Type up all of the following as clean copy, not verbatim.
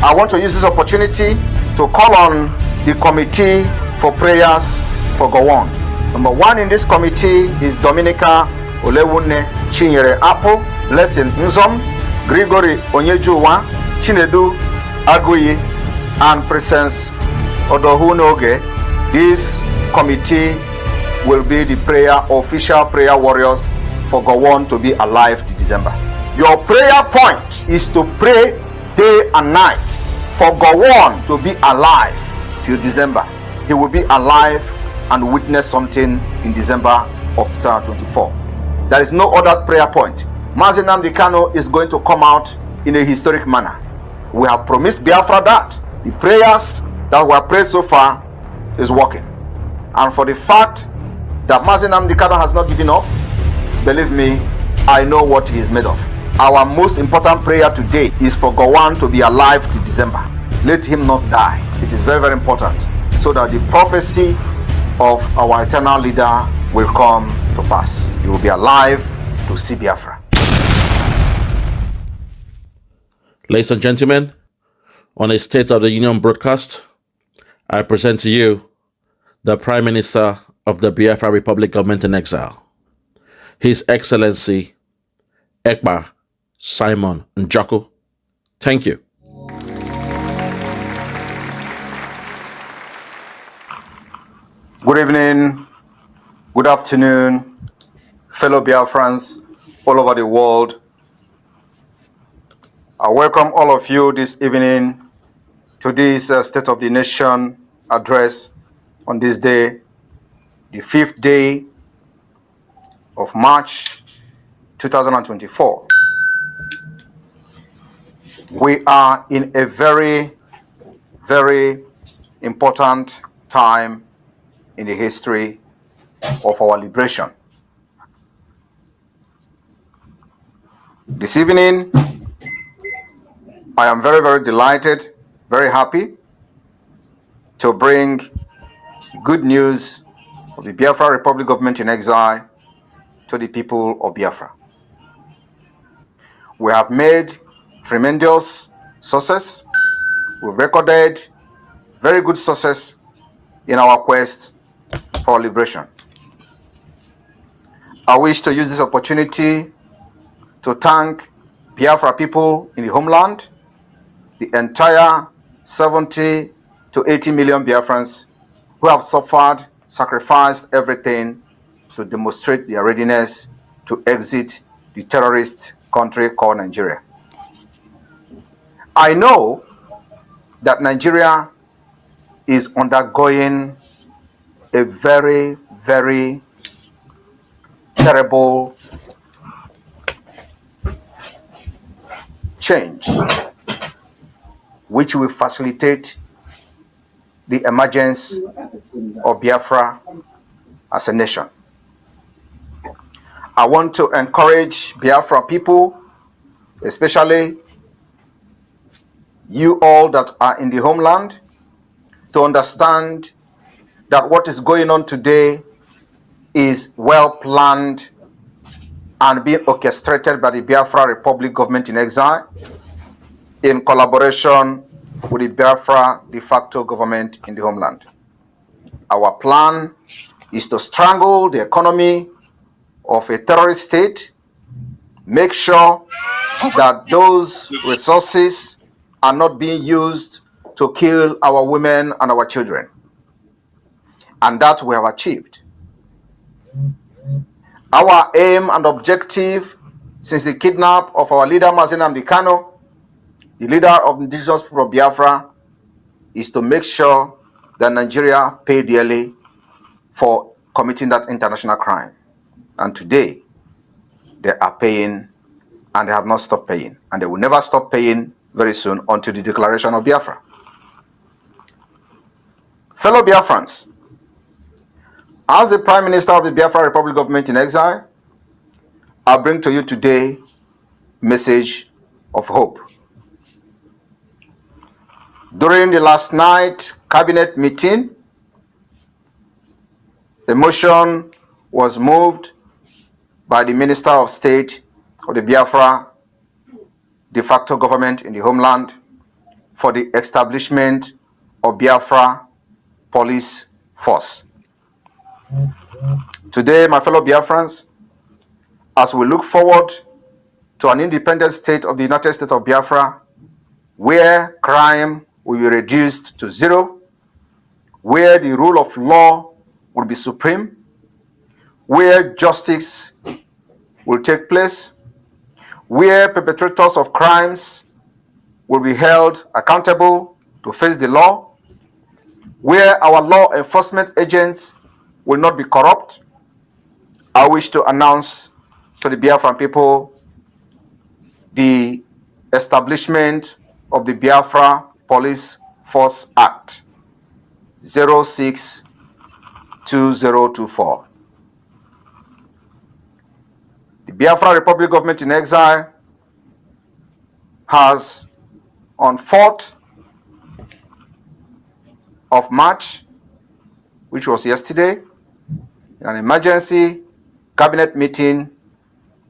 I want to use this opportunity to call on the committee for prayers for Gowon. Number one in this committee is Dominica Olewune Chinyere Apple, Blessing Nzom, Gregory Onyejuwa, Chinedu Aguyi, and Presence Odohunoge. This committee will be the official prayer warriors for Gowon to be alive till December. Your prayer point is to pray day and night for Gowon to be alive till December. He will be alive and witness something in December of 2024. There is no other prayer point. Mazi Nnamdi Kanu is going to come out in a historic manner. We have promised Biafra that the prayers that were prayed so far is working. And for the fact that Mazi Nnamdi Kanu has not given up, believe me, I know what he is made of. Our most important prayer today is for Gowon to be alive till December. Let him not die. It is very, very important, so that the prophecy of our eternal leader will come to pass. He will be alive to see Biafra. Ladies and gentlemen, on a State of the Union broadcast, I present to you the Prime Minister of the Biafra Republic Government in Exile, His Excellency Ekpa Simon Njoku. Thank you. Good evening, good afternoon, fellow Biafrans all over the world. I welcome all of you this evening to this State of the Nation address on this day, the 5th day of March 2024. We are in a very, very important time in the history of our liberation. This evening, I am very, very delighted, very happy to bring good news of the Biafra Republic Government in Exile to the people of Biafra. We have made tremendous success. We've recorded very good success in our quest for liberation. I wish to use this opportunity to thank Biafra people in the homeland, the entire 70 to 80 million Biafrans who have suffered, sacrificed everything to demonstrate their readiness to exit the terrorist country called Nigeria. I know that Nigeria is undergoing a very, very terrible change, which will facilitate the emergence of Biafra as a nation. I want to encourage Biafra people, especially you all that are in the homeland, to understand that what is going on today is well planned and being orchestrated by the Biafra Republic Government in Exile in collaboration with the Biafra de facto government in the homeland. Our plan is to strangle the economy of a terrorist state, make sure that those resources are not being used to kill our women and our children. And that we have achieved. Our aim and objective since the kidnap of our leader Mazi Nnamdi Kanu, the leader of indigenous people of Biafra, is to make sure that Nigeria pay dearly for committing that international crime. And today, they are paying, and they have not stopped paying. And they will never stop paying very soon until the declaration of Biafra. Fellow Biafrans, as the Prime Minister of the Biafra Republic Government in Exile, I bring to you today a message of hope. During the last night cabinet meeting, a motion was moved by the Minister of State of the Biafra de facto government in the homeland for the establishment of Biafra police force. Today, my fellow Biafrans, as we look forward to an independent state of the United States of Biafra, where crime will be reduced to zero, where the rule of law will be supreme, where justice will take place, where perpetrators of crimes will be held accountable to face the law, where our law enforcement agents will not be corrupt, I wish to announce to the Biafran people the establishment of the Biafra Police Force Act 06-2024. The Biafra Republic Government in Exile has, on 4th of March, which was yesterday, in an emergency cabinet meeting,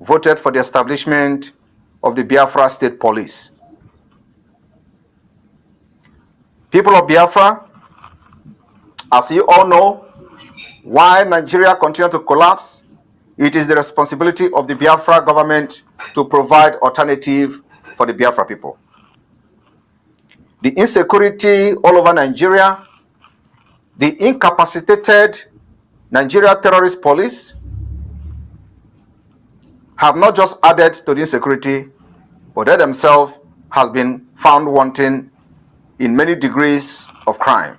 voted for the establishment of the Biafra State Police. People of Biafra, as you all know, while Nigeria continues to collapse, it is the responsibility of the Biafra government to provide alternative for the Biafra people. The insecurity all over Nigeria, the incapacitated Nigeria terrorist police have not just added to the insecurity, but they themselves has been found wanting in many degrees of crime,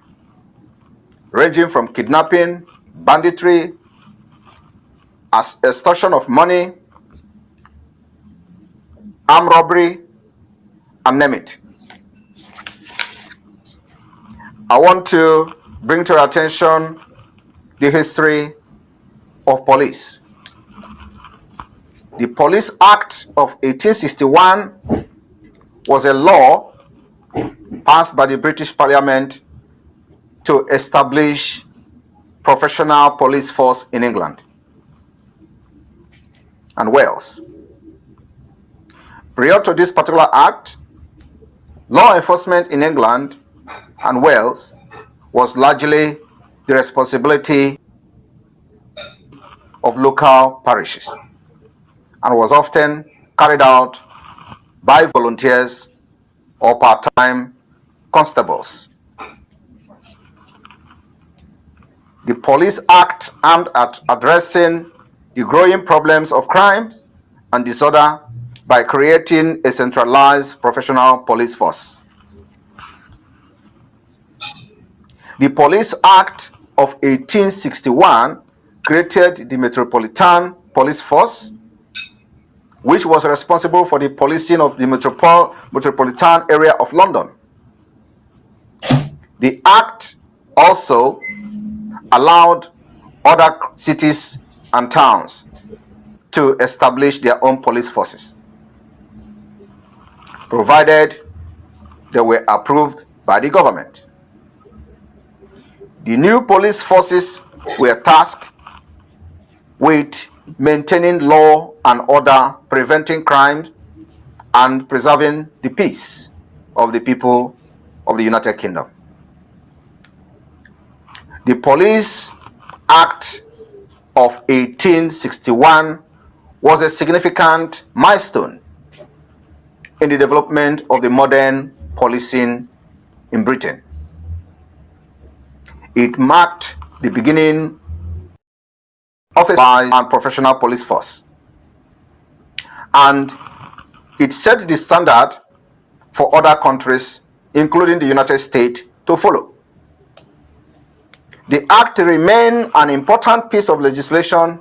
ranging from kidnapping, banditry, extortion of money, armed robbery, and name it. I want to bring to your attention the history of police. The Police Act of 1861 was a law passed by the British Parliament to establish professional police force in England and Wales. Prior to this particular act, law enforcement in England and Wales was largely the responsibility of local parishes and was often carried out by volunteers or part-time constables. The Police Act aimed at addressing the growing problems of crimes and disorder by creating a centralized professional police force. The Police Act of 1861 created the Metropolitan Police Force, which was responsible for the policing of the metropolitan area of London. The Act also allowed other cities and towns to establish their own police forces, provided they were approved by the government. The new police forces were tasked with maintaining law and order, preventing crime, and preserving the peace of the people of the United Kingdom. The Police Act of 1861 was a significant milestone in the development of the modern policing in Britain. It marked the beginning of a specialized and professional police force, and it set the standard for other countries, including the United States, to follow. The Act remained an important piece of legislation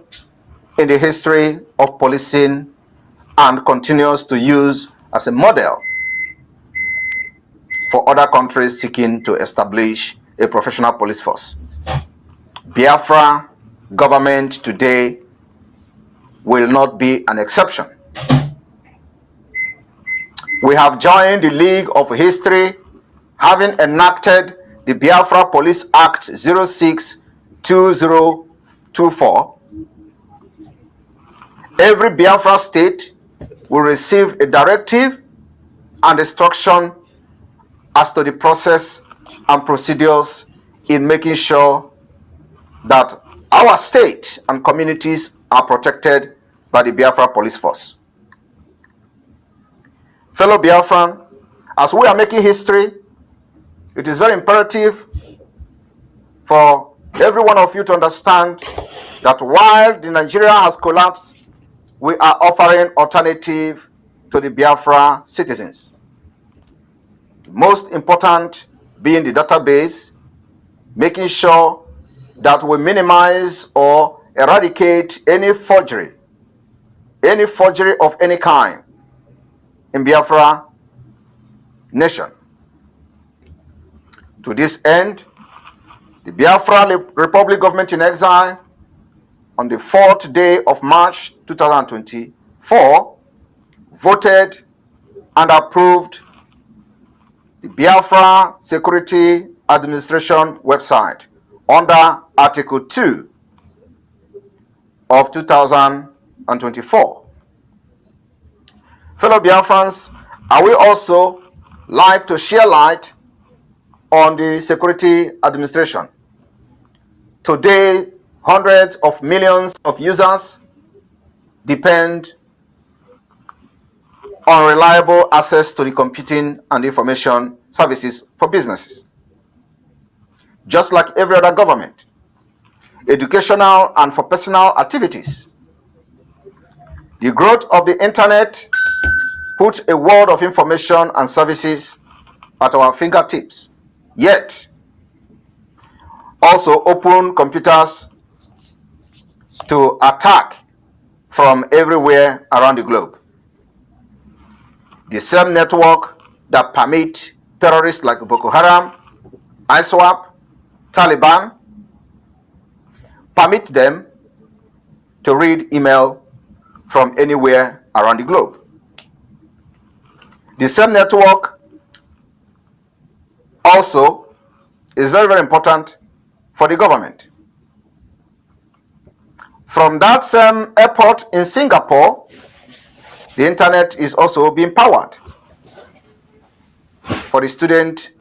in the history of policing and continues to use as a model for other countries seeking to establish a professional police force. Biafra government today will not be an exception. We have joined the League of History, having enacted the Biafra Police Act 06-2024. Every Biafra state will receive a directive and instruction as to the process and procedures in making sure that our state and communities are protected by the Biafra police force. Fellow Biafran, as we are making history, it is very imperative for every one of you to understand that while the Nigeria has collapsed, we are offering alternative to the Biafra citizens. The most important being the database, making sure that we minimize or eradicate any forgery of any kind in Biafra nation. To this end, the Biafra Republic Government in Exile, on the 4th day of March 2024, voted and approved the Biafra Security Administration website under Article 2 of 2024. Fellow Biafrans, I will also like to share light on the security administration. Today, hundreds of millions of users depend on reliable access to the computing and information services for businesses. Just like every other government, educational and for personal activities. The growth of the internet puts a world of information and services at our fingertips, yet also open computers to attack from everywhere around the globe. The same network that permit terrorists like Boko Haram, ISWAP, Taliban, permit them to read email from anywhere around the globe. The same network also is very, very important for the government. From that same airport in Singapore, the internet is also being powered for the student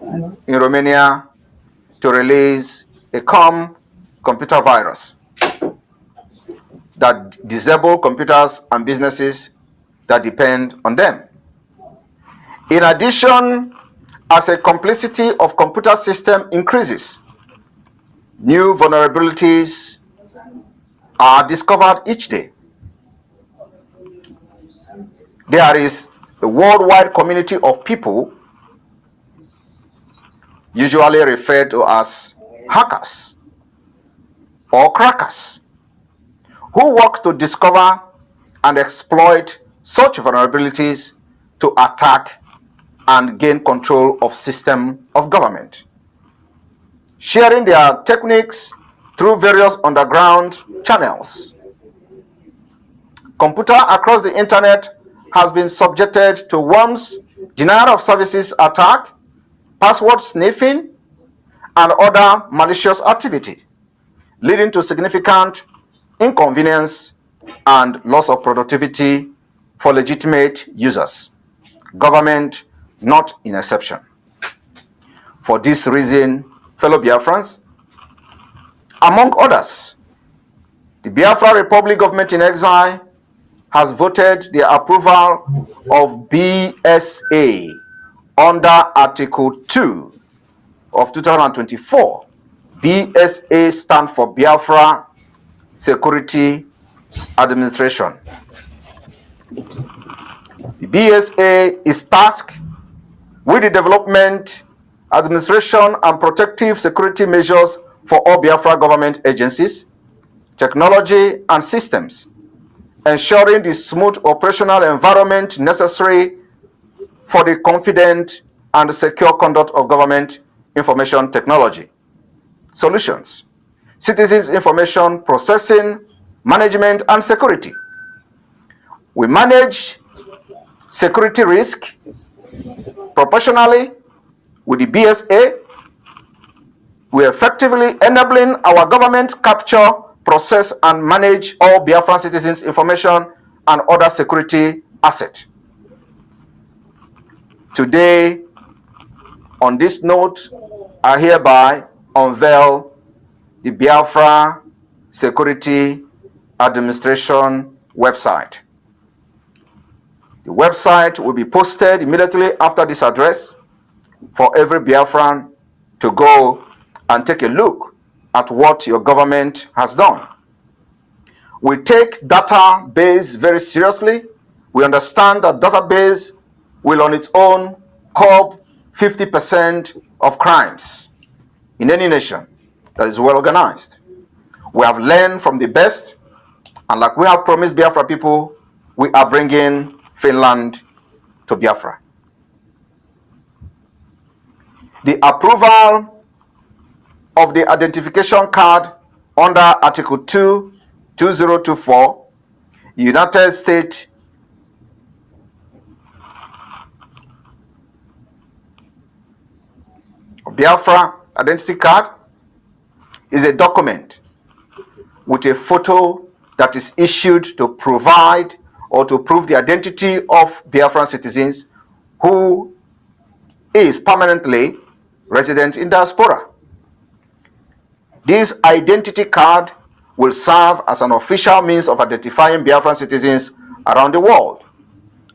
in Romania to release a computer virus that disable computers and businesses that depend on them. In addition, as a complexity of computer system increases, new vulnerabilities are discovered each day. There is a worldwide community of people, usually referred to as hackers or crackers, who work to discover and exploit such vulnerabilities to attack and gain control of system of government, sharing their techniques through various underground channels. Computer across the internet has been subjected to worms, denial of services attack, password sniffing, and other malicious activity, leading to significant inconvenience and loss of productivity for legitimate users, government not an exception. For this reason, fellow Biafrans, among others, the Biafra Republic Government in Exile has voted the approval of BSA under Article 2 of 2024. BSA stands for Biafra Security Administration. The BSA is tasked with the development, administration, and protective security measures for all Biafra government agencies, technology, and systems, ensuring the smooth operational environment necessary for the confident and secure conduct of government information technology solutions, citizens' information processing, management, and security. We manage security risk proportionally with the BSA. We effectively enabling our government capture, process, and manage all Biafran citizens' information and other security assets. Today, On this note, I hereby unveil the Biafra Security Administration website. The website will be posted immediately after this address for every Biafran to go and take a look at what your government has done. We take database very seriously. We understand that database will on its own curb 50% of crimes in any nation that is well organized. We have learned from the best, and like we have promised Biafra people, we are bringing Finland to Biafra. The approval of the identification card under Article 2, 2024, United States Biafra identity card is a document with a photo that is issued to provide or to prove the identity of Biafran citizens who is permanently resident in diaspora. This identity card will serve as an official means of identifying Biafran citizens around the world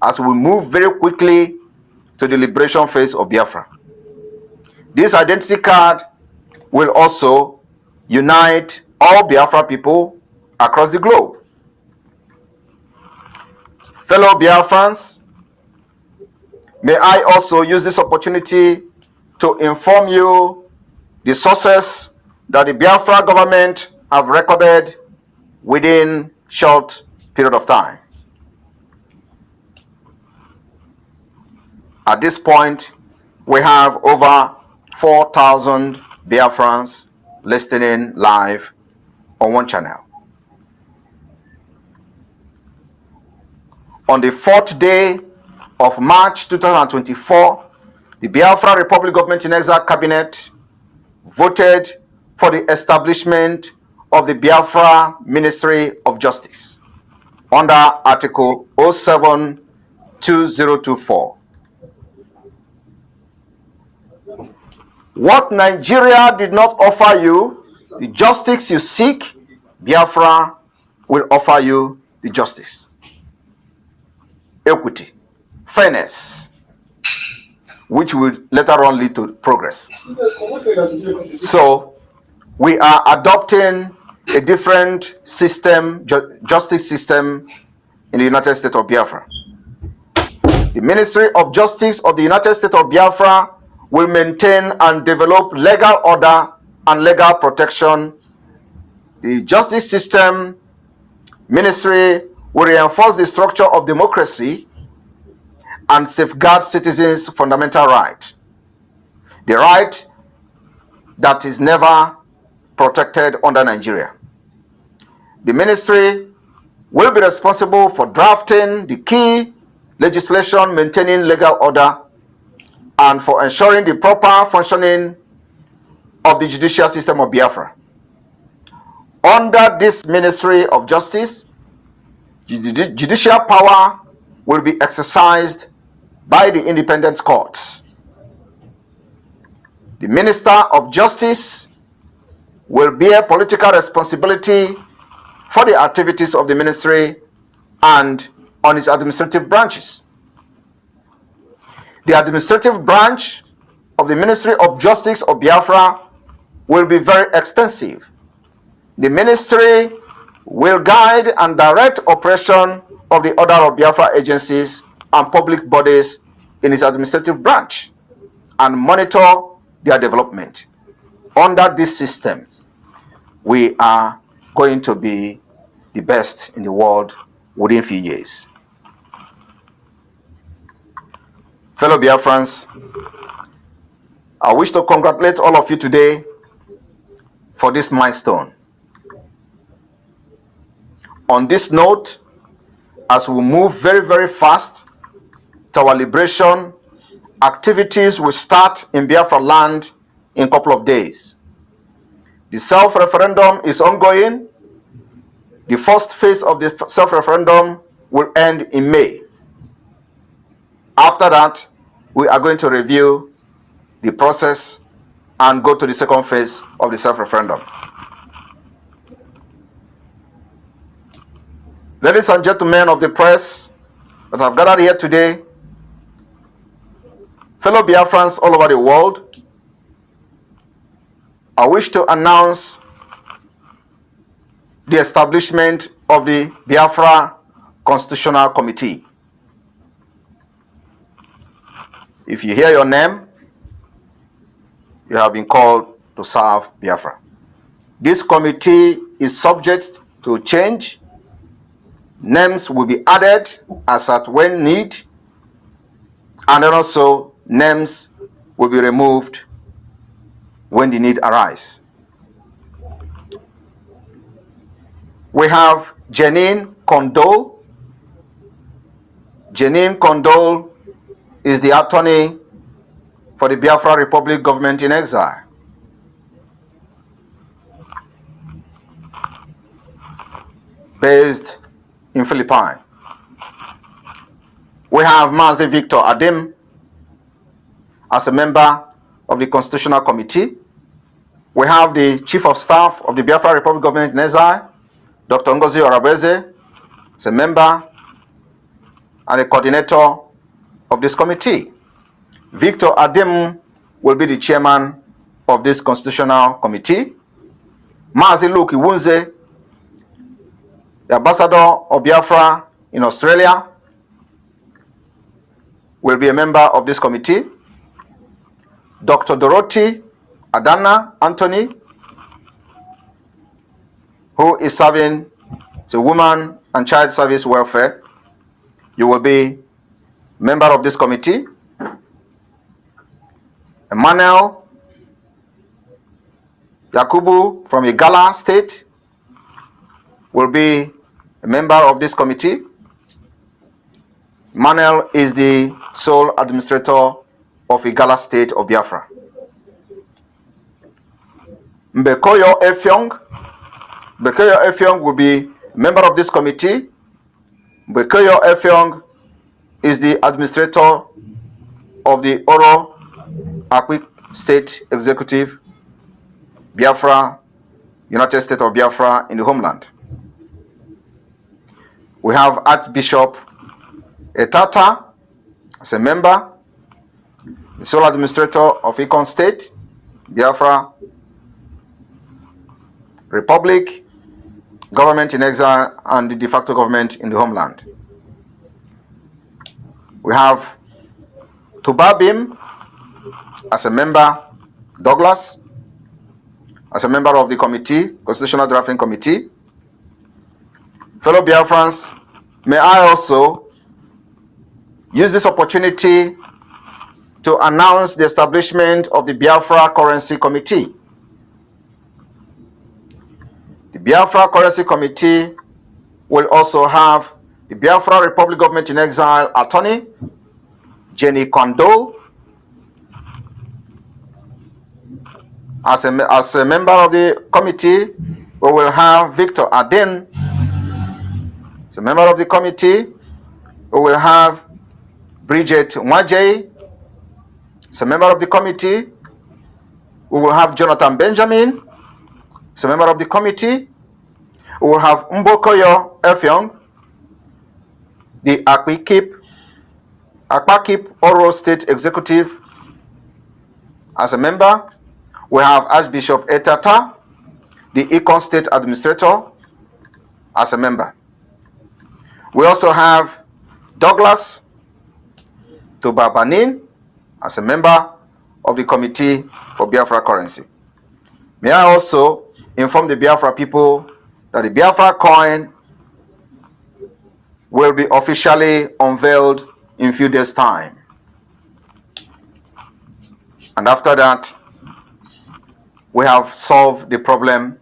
as we move very quickly to the liberation phase of Biafra. This identity card will also unite all Biafra people across the globe. Fellow Biafrans, may I also use this opportunity to inform you the sources that the Biafra government have recorded within short period of time. At this point, we have over 4,000 Biafrans listening live on one channel. On the 4th day of March 2024, the Biafra Republic Government in Exile Cabinet voted for the establishment of the Biafra Ministry of Justice under Article 07-2024. What Nigeria did not offer you, the justice you seek, Biafra will offer you the justice. Equity, fairness, which will later on lead to progress. So, we are adopting a different system, justice system in the United States of Biafra. The Ministry of Justice of the United States of Biafra will maintain and develop legal order and legal protection. The justice system ministry will reinforce the structure of democracy and safeguard citizens' fundamental right. The right that is never protected under Nigeria. The ministry will be responsible for drafting the key legislation maintaining legal order and for ensuring the proper functioning of the judicial system of Biafra. Under this Ministry of Justice, judicial power will be exercised by the independent courts. The Minister of Justice will bear political responsibility for the activities of the ministry and on its administrative branches. The administrative branch of the Ministry of Justice of Biafra will be very extensive. The ministry will guide and direct operation of the other of Biafra agencies and public bodies in its administrative branch and monitor their development. Under this system, we are going to be the best in the world within a few years. Fellow Biafrans, I wish to congratulate all of you today for this milestone. On this note, as we move very, very fast to our liberation, activities will start in Biafra land in a couple of days. The self-referendum is ongoing. The first phase of the self-referendum will end in May. After that, we are going to review the process and go to the second phase of the self-referendum. Ladies and gentlemen of the press that have gathered here today, fellow Biafrans all over the world, I wish to announce the establishment of the Biafra Constitutional Committee. If you hear your name, you have been called to serve Biafra. This committee is subject to change. Names will be added as at when need, and then also names will be removed when the need arises. We have Janine Kondol. Janine Kondol is the attorney for the Biafra Republic government in exile. Based in Philippines. We have Mazi Victor Adim as a member of the Constitutional Committee. We have the Chief of Staff of the Biafra Republic government in exile, Dr. Ngozi Orabeze, as a member and a coordinator of this committee. Victor Adim will be the chairman of this Constitutional Committee. Mazi Luke Iwunze, the ambassador of Biafra in Australia, will be a member of this committee. Dr. Dorothy Adana Anthony, who is serving the Women and Child Service Welfare, you will be a member of this committee. Emmanuel Yakubu from Igala State will be a member of this committee. Emmanuel is the sole administrator of Igala State of Biafra. Mbekoyo Effiong will be a member of this committee. Mbekoyo Effiong is the administrator of the Oro Akwi State Executive, Biafra, United States of Biafra in the homeland. We have Archbishop Etata as a member, the sole administrator of Ikon State, Biafra Republic, government in exile, and the de facto government in the homeland. We have Tubabim as a member, Douglas as a member of the committee, Constitutional Drafting Committee. Fellow Biafrans, may I also use this opportunity to announce the establishment of the Biafra Currency Committee. The Biafra Currency Committee will also have the Biafra Republic Government in Exile attorney, Jenny Kondol, as a member of the committee. We will have Victor Aden as a member of the committee. We will have Bridget Mwajay as a member of the committee. We will have Jonathan Benjamin as a member of the committee. We will have Mbokoyo Effiong, the Akpakip Oro State Executive, as a member. We have Archbishop Etata, the Ikon State Administrator, as a member. We also have Douglas Tubabanin as a member of the Committee for Biafra Currency. May I also inform the Biafra people that the Biafra coin will be officially unveiled in a few days' time. And after that, we have solved the problem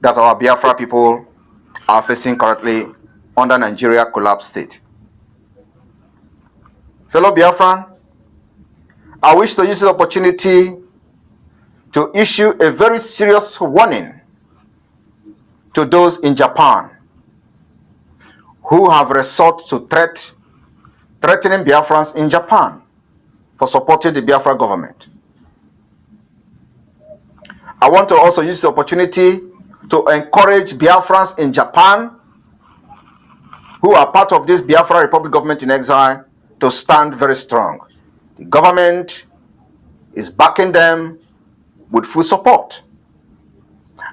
that our Biafra people are facing currently under Nigeria collapse state. Fellow Biafran, I wish to use this opportunity to issue a very serious warning to those in Japan who have resort to threatening Biafrans in Japan for supporting the Biafra government. I want to also use the opportunity to encourage Biafrans in Japan who are part of this Biafra Republic government in exile to stand very strong. The government is backing them with full support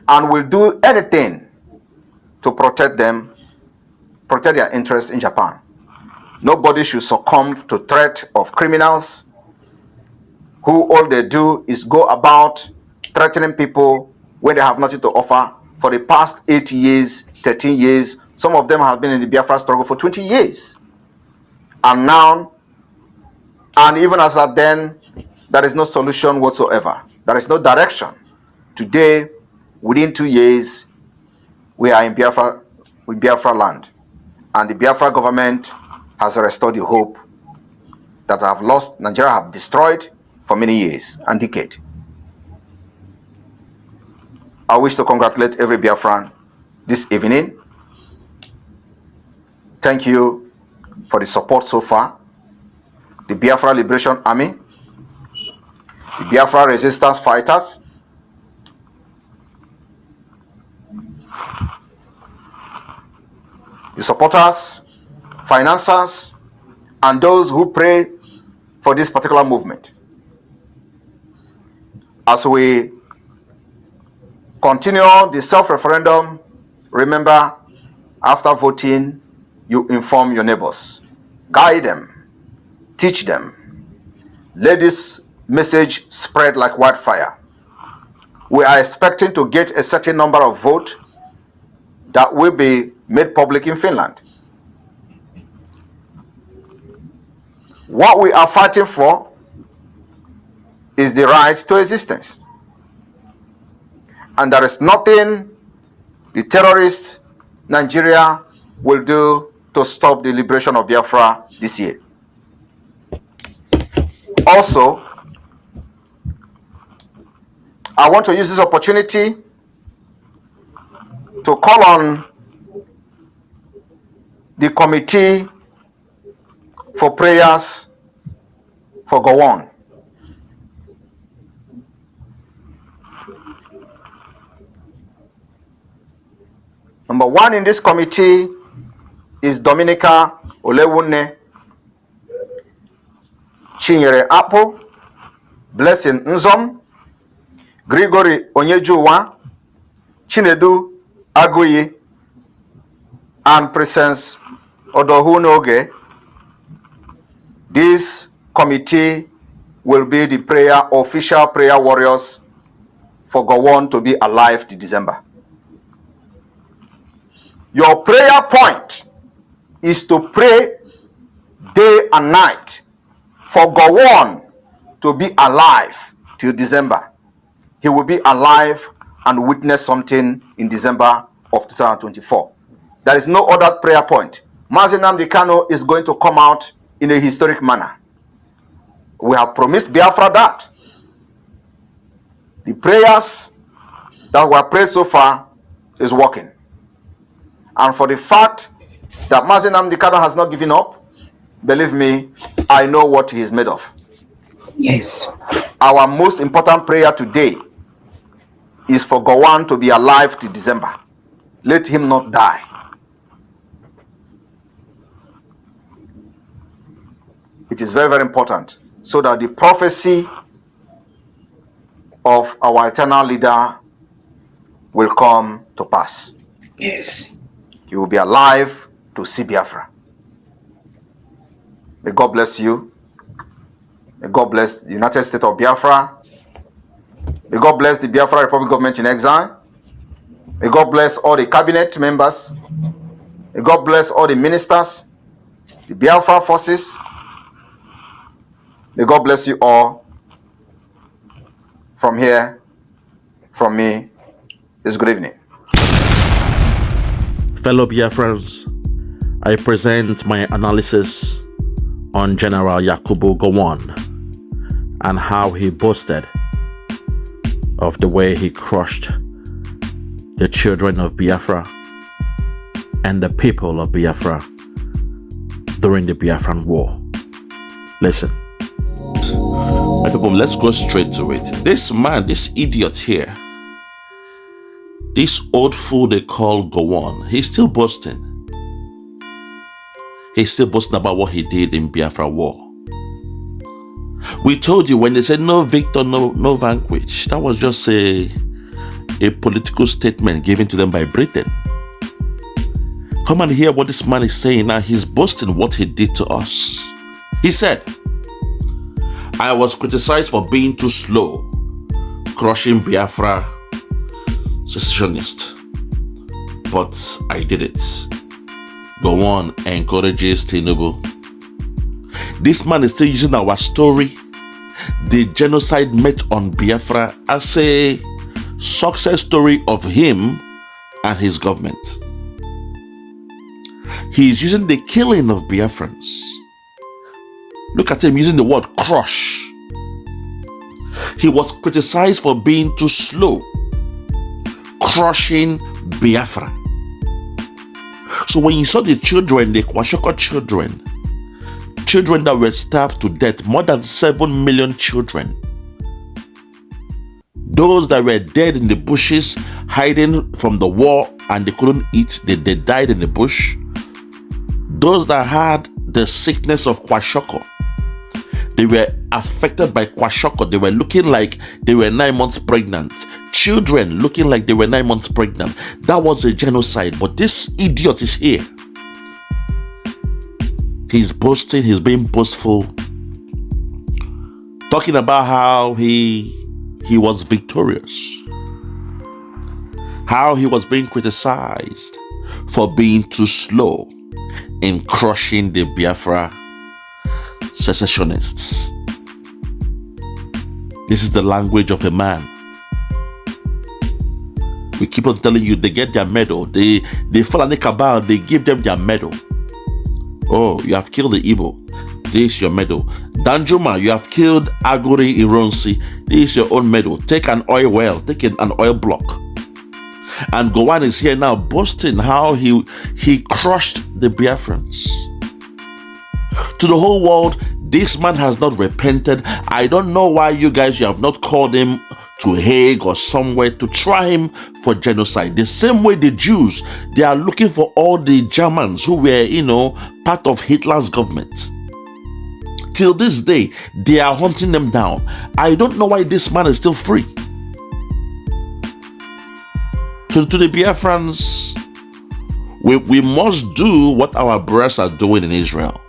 and will do anything to protect them, protect their interests in Japan. Nobody should succumb to threat of criminals who all they do is go about threatening people when they have nothing to offer. For the past 8 years, 13 years, some of them have been in the Biafra struggle for 20 years. And now, and even as at then, there is no solution whatsoever. There is no direction. Today, within 2 years, we are in Biafra land. And the Biafra government has restored the hope that have lost, Nigeria have destroyed for many years and decades. I wish to congratulate every Biafran this evening. Thank you for the support so far. The Biafra Liberation Army, the Biafra resistance fighters, the supporters, financiers, and those who pray for this particular movement. As we continue the self-referendum, remember, after voting, you inform your neighbors, guide them, teach them. Let this message spread like wildfire. We are expecting to get a certain number of votes that will be made public in Finland. What we are fighting for is the right to existence. And there is nothing the terrorist Nigeria will do to stop the liberation of Biafra this year. Also, I want to use this opportunity to call on the committee for prayers for Gowon. Number one in this committee is Dominica Olewunne, Chinyere Apple, Blessing Nzom, Gregory Onyejuwa, Chinedu Aguyi, and Presence Odohunoge. This committee will be the official prayer warriors for Gowon to be alive till December. Your prayer point is to pray day and night for Gowon to be alive till December. He will be alive and witness something in December of 2024. There is no other prayer point. Mazi Nnamdi Kanu is going to come out in a historic manner. We have promised Biafra that. The prayers that were prayed so far is working. And for the fact that Mazi Nnamdi Kanu has not given up, believe me, I know what he is made of. Yes. Our most important prayer today is for Gowon to be alive till December. Let him not die. It is very, very important so that the prophecy of our eternal leader will come to pass. Yes. He will be alive to see Biafra. May God bless you. May God bless the United States of Biafra. May God bless the Biafra Republic government in exile. May God bless all the cabinet members. May God bless all the ministers, the Biafra forces. May God bless you all. From here, from me, is good evening. Fellow Biafrans, I present my analysis on General Yakubu Gowon and how he boasted of the way he crushed the children of Biafra and the people of Biafra during the Biafran War. Listen. My people, let's go straight to it. This man, this idiot here, this old fool they call Gowon, he's still boasting. He's still boasting about what he did in Biafra war. We told you when they said no victor, no vanquish, that was just a political statement given to them by Britain. Come and hear what this man is saying now. He's boasting what he did to us. He said, I was criticized for being too slow, crushing Biafra secessionists, but I did it. Gowon encourages Tinubu. This man is still using our story, the genocide met on Biafra, as a success story of him and his government. He is using the killing of Biafrans. Look at him using the word crush. He was criticized for being too slow, crushing Biafra. So when you saw the children, the Kwashoko children that were starved to death, more than 7 million children, those that were dead in the bushes, hiding from the war and they couldn't eat, they died in the bush. Those that had the sickness of Kwashoko, they were affected by Kwashoko. They were looking like they were 9 months pregnant. Children looking like they were 9 months pregnant. That was a genocide. But this idiot is here. He's boasting, he's being boastful, talking about how he was victorious, how he was being criticized for being too slow in crushing the Biafra secessionists. This is the language of a man. We keep on telling you they get their medal. They fall on the cabal, they give them their medal. Oh, you have killed the Igbo. This is your medal. Danjuma, you have killed Aguri Ironsi. This is your own medal. Take an oil well, take an oil block. And Gowon is here now boasting how he crushed the Biafrans. To the whole world, this man has not repented. I don't know why you have not called him to Hague or somewhere to try him for genocide. The same way the Jews, they are looking for all the Germans who were, part of Hitler's government. Till this day, they are hunting them down. I don't know why this man is still free. To the Biafrans, we must do what our brothers are doing in Israel.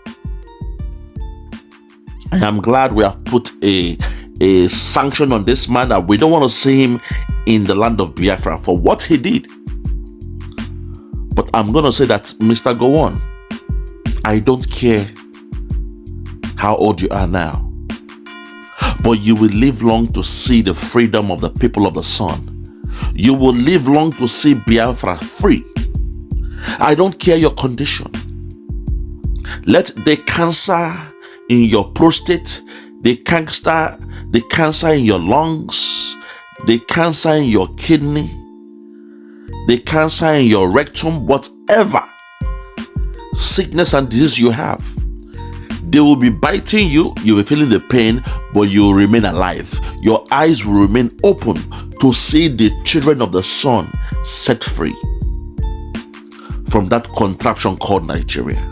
I am glad we have put a sanction on this man, that we don't want to see him in the land of Biafra for what he did. But I'm going to say that, Mr. Gowon, I don't care how old you are now, but you will live long to see the freedom of the people of the sun. You will live long to see Biafra free. I don't care your condition. Let the cancer in your prostate, the cancer in your lungs, the cancer in your kidney, the cancer in your rectum, whatever sickness and disease you have, they will be biting you, you will be feeling the pain, but you will remain alive. Your eyes will remain open to see the children of the sun set free from that contraption called Nigeria.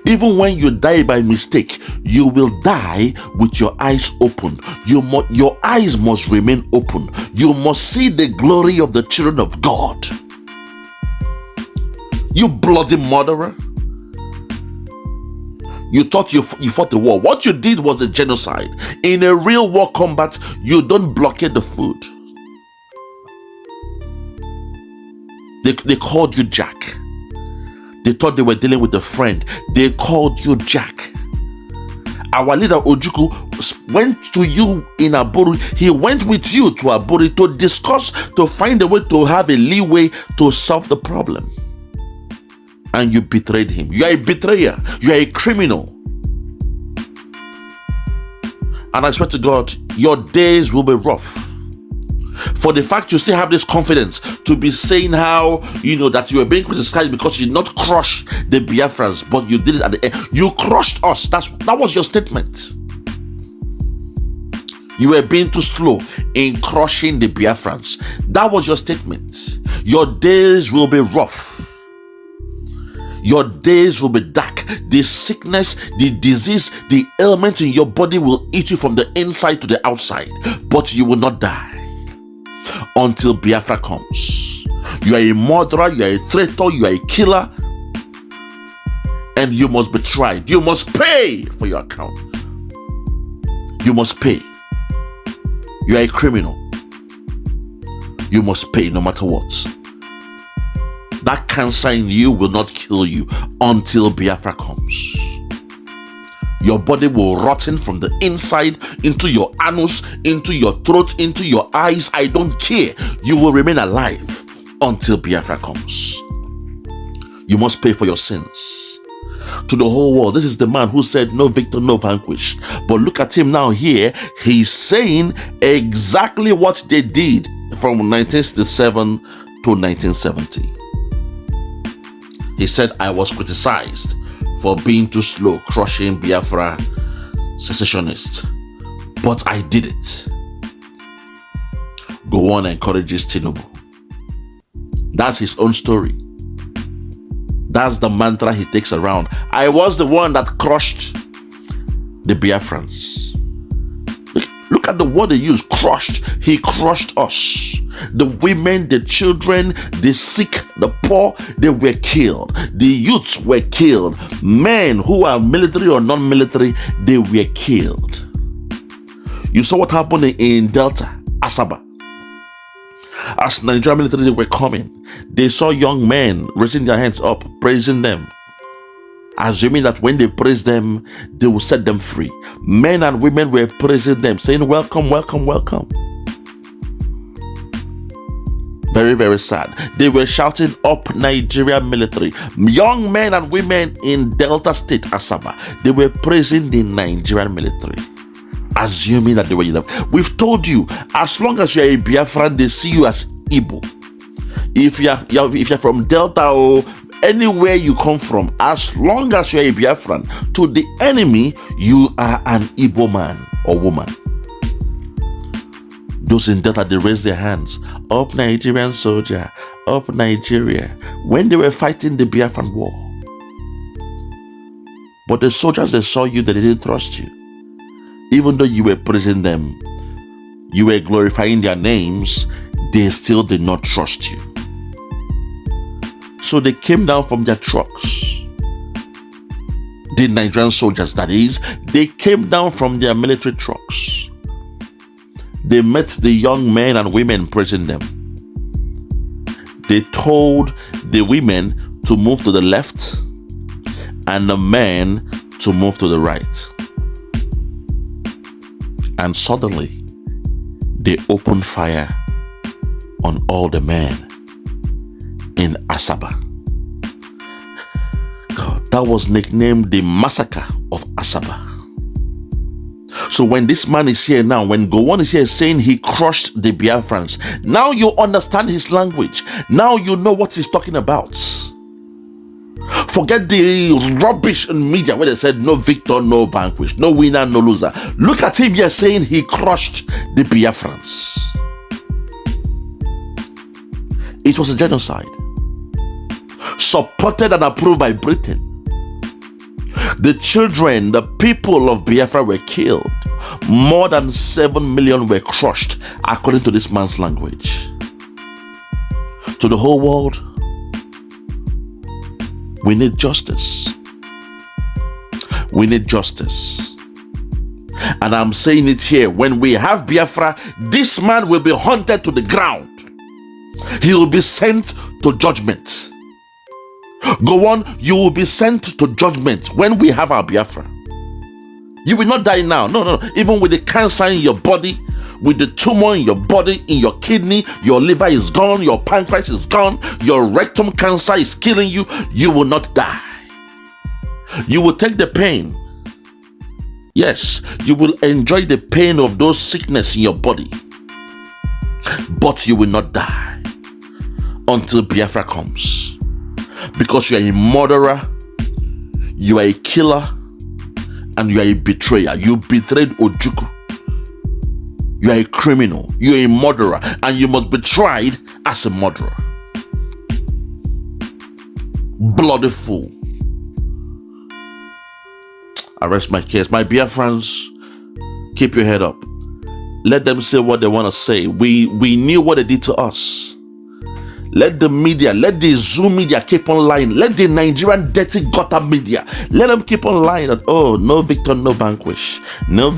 Even when you die by mistake, you will die with your eyes open. Your eyes must remain open. You must see the glory of the children of God. You bloody murderer. You thought you fought the war. What you did was a genocide. In a real war combat, you don't blockade the food. They called you Jack. They thought they were dealing with a friend. They called you Jack. Our leader Ojukwu went to you in Aburi. He went with you to Aburi to discuss, to find a way to have a leeway to solve the problem. And you betrayed him. You are a betrayer. You are a criminal. And I swear to God, your days will be rough. For the fact you still have this confidence to be saying how, that you were being criticized because you did not crush the Biafrans, but you did it at the end. You crushed us. That was your statement. You were being too slow in crushing the Biafrans. That was your statement. Your days will be rough. Your days will be dark. The sickness, the disease, the ailment in your body will eat you from the inside to the outside. But you will not die until Biafra comes. You are a murderer, you are a traitor, you are a killer. And you must be tried. You must pay for your account. You must pay. You are a criminal. You must pay no matter what. That cancer in you will not kill you until Biafra comes. Your body will rotten from the inside into your anus, into your throat, into your eyes. I don't care. You will remain alive until Biafra comes. You must pay for your sins. To the whole world, this is the man who said no victor, no vanquish. But look at him now here. He's saying exactly what they did from 1967 to 1970. He said, I was criticized for being too slow crushing Biafra secessionists, but I did it. Gowon encourages Tinubu. That's his own story. That's the mantra he takes around. I was the one that crushed the Biafrans. Look at the word they use, crushed. He crushed us. The women, the children, the sick, the poor, they were killed. The youths were killed. Men who are military or non-military, they were killed. You saw what happened in Delta, Asaba. As Nigerian military were coming, they saw young men raising their hands up, praising them, assuming that when they praise them, they will set them free. Men and women were praising them, saying, welcome, welcome, welcome. Very, very sad. They were shouting up Nigeria military. Young men and women in Delta State, Asaba, they were praising the Nigerian military, assuming that they were enough. We've told you, as long as you're a Biafran, they see you as Igbo. If you're from Delta or anywhere you come from, as long as you're a Biafran, to the enemy, you are an Igbo man or woman. Those in Delta, they raised their hands. Up Nigerian soldier, up Nigeria, when they were fighting the Biafran war. But the soldiers, they saw you, they didn't trust you. Even though you were praising them, you were glorifying their names, they still did not trust you. So they came down from their trucks. The Nigerian soldiers, that is, they came down from their military trucks. They met the young men and women praising them. They told the women to move to the left and the men to move to the right. And suddenly, they opened fire on all the men in Asaba. God, that was nicknamed the Massacre of Asaba. So when this man is here now, when Gowon is here saying he crushed the Biafrans, now you understand his language. Now you know what he's talking about. Forget the rubbish in media where they said no victor, no vanquish, no winner, no loser. Look at him here saying he crushed the Biafrans. It was a genocide supported and approved by Britain. The children, the people of Biafra were killed. More than 7 million were crushed, according to this man's language. To the whole world, we need justice. We need justice. And I'm saying it here, when we have Biafra, this man will be hunted to the ground. He will be sent to judgment. Go on, you will be sent to judgment when we have our Biafra. You will not die now. No. Even with the cancer in your body, with the tumor in your body, in your kidney, your liver is gone, your pancreas is gone, your rectum cancer is killing you, you will not die. You will take the pain. Yes, you will enjoy the pain of those sickness in your body. But you will not die until Biafra comes. Because you are a murderer, you are a killer, and you are a betrayer. You betrayed Ojukwu. You are a criminal. You are a murderer. And you must be tried as a murderer. Bloody fool. I rest my case. My Biafrans, keep your head up. Let them say what they want to say. We knew what they did to us. Let the media, let the Zoom media keep on lying. Let the Nigerian dirty gutter media, let them keep on lying that, oh, no victor, no vanquish. No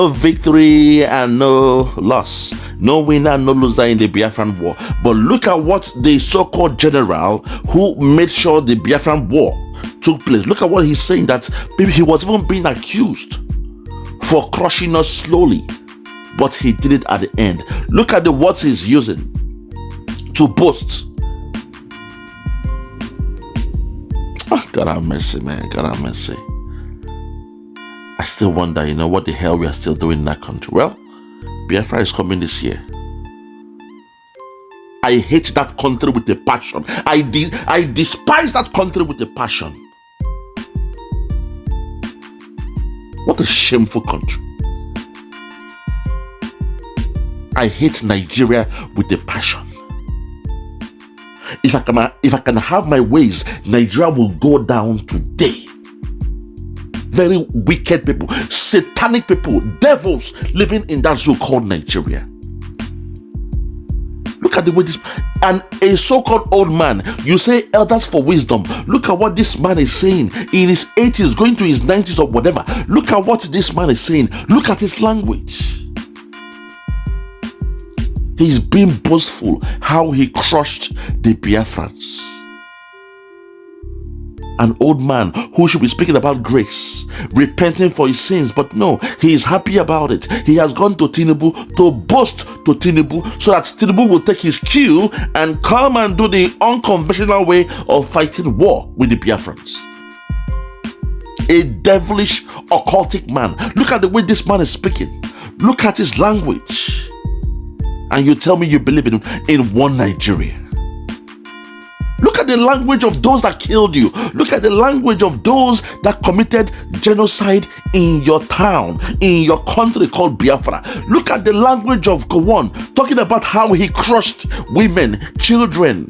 victory and no loss. No winner, no loser in the Biafran war. But look at what the so-called general who made sure the Biafran war took place. Look at what he's saying, that maybe he was even being accused for crushing us slowly. But he did it at the end. Look at the words he's using to boast. Oh, God have mercy, man. God have mercy. I still wonder, what the hell we are still doing in that country. Well, Biafra is coming this year. I hate that country with a passion. I despise that country with a passion. What a shameful country. I hate Nigeria with a passion. If I can have my ways, Nigeria will go down today. Very wicked people, satanic people, devils living in that zoo called Nigeria. Look at the way this, and a so-called old man, you say elders for wisdom. Look at what this man is saying in his 80s, going to his 90s or whatever. Look at what this man is saying. Look at his language. He's being boastful how he crushed the Biafrans. An old man who should be speaking about grace, repenting for his sins, but no, he is happy about it. He has gone to Tinubu to boast to Tinubu so that Tinubu will take his cue and come and do the unconventional way of fighting war with the Biafrans. A devilish, occultic man. Look at the way this man is speaking. Look at his language. And you tell me you believe in one Nigeria. Look at the language of those that killed you. Look at the language of those that committed genocide in your town, in your country called Biafra. Look at the language of Gowon, talking about how he crushed women, children,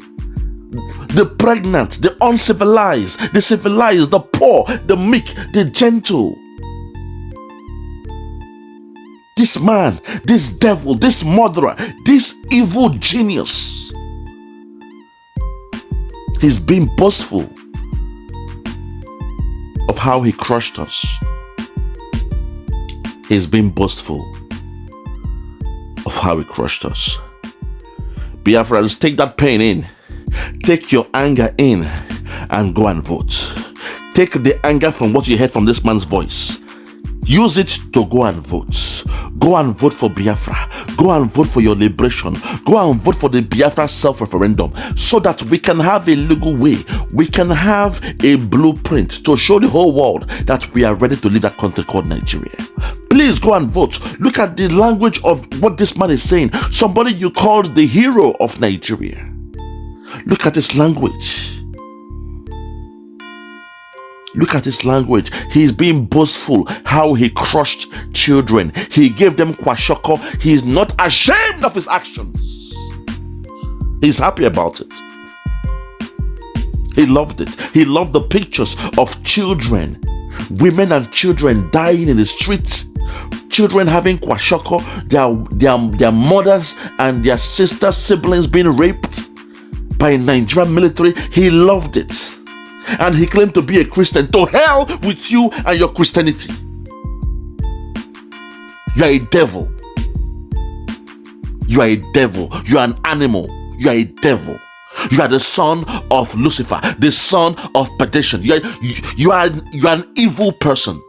the pregnant, the uncivilized, the civilized, the poor, the meek, the gentle. This man, this devil, this murderer, this evil genius, he's being boastful of how he crushed us. He's being boastful of how he crushed us. Biafrans, take that pain in. Take your anger in and go and vote. Take the anger from what you heard from this man's voice. Use it to go and vote. Go and vote for Biafra. Go and vote for your liberation. Go and vote for the Biafra self-referendum so that we can have a legal way. We can have a blueprint to show the whole world that we are ready to leave that country called Nigeria. Please go and vote. Look at the language of what this man is saying. Somebody you called the hero of Nigeria. Look at his language. Look at his language. He's being boastful how he crushed children. He gave them kwashoko. He's not ashamed of his actions. He's happy about it. He loved it. He loved the pictures of children, women and children dying in the streets. Children having kwashoko, their mothers and their sister siblings being raped by Nigerian military. He loved it. And he claimed to be a Christian. To hell with you and your Christianity. You are a devil. You are a devil. You are an animal. You are a devil. You are the son of Lucifer, the son of perdition. You are an evil person.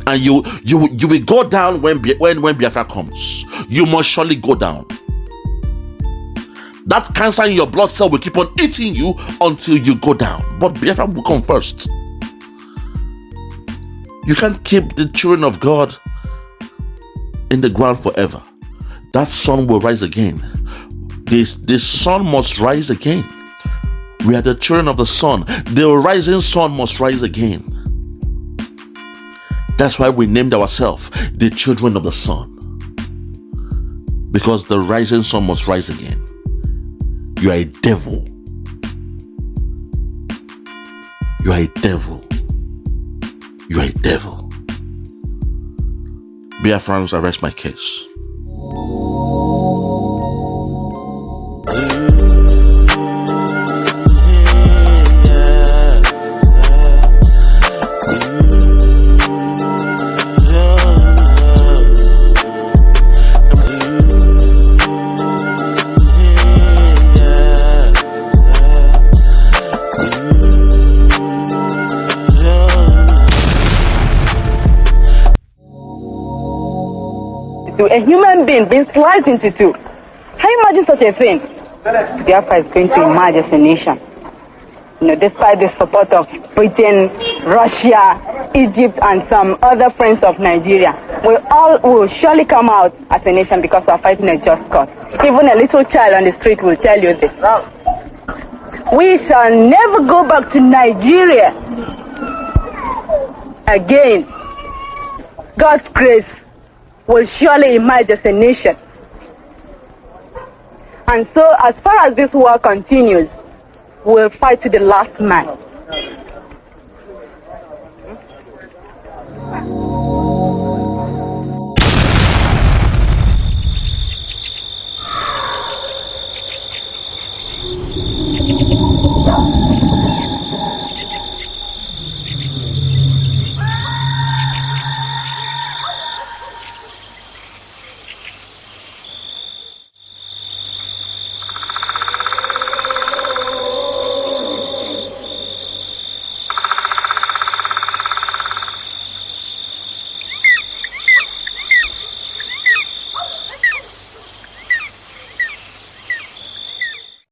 And you will go down when Biafra comes. You must surely go down. That cancer in your blood cell will keep on eating you until you go down. But Biafra will come first. You can't keep the children of God in the ground forever. That sun will rise again. The sun must rise again. We are the children of the sun. The rising sun must rise again. That's why we named ourselves the children of the sun. because the rising sun must rise again. You are a devil. You are a devil. You are a devil. Biafrans, arrest my case. A human being being sliced into two. Can you imagine such a thing? Biafra is going to emerge as a nation. Despite the support of Britain, Russia, Egypt, and some other friends of Nigeria, we all will surely come out as a nation because we are fighting a just cause. Even a little child on the street will tell you this. We shall never go back to Nigeria again. God's grace will surely emerge as a nation. And so, as far as this war continues, we'll fight to the last man.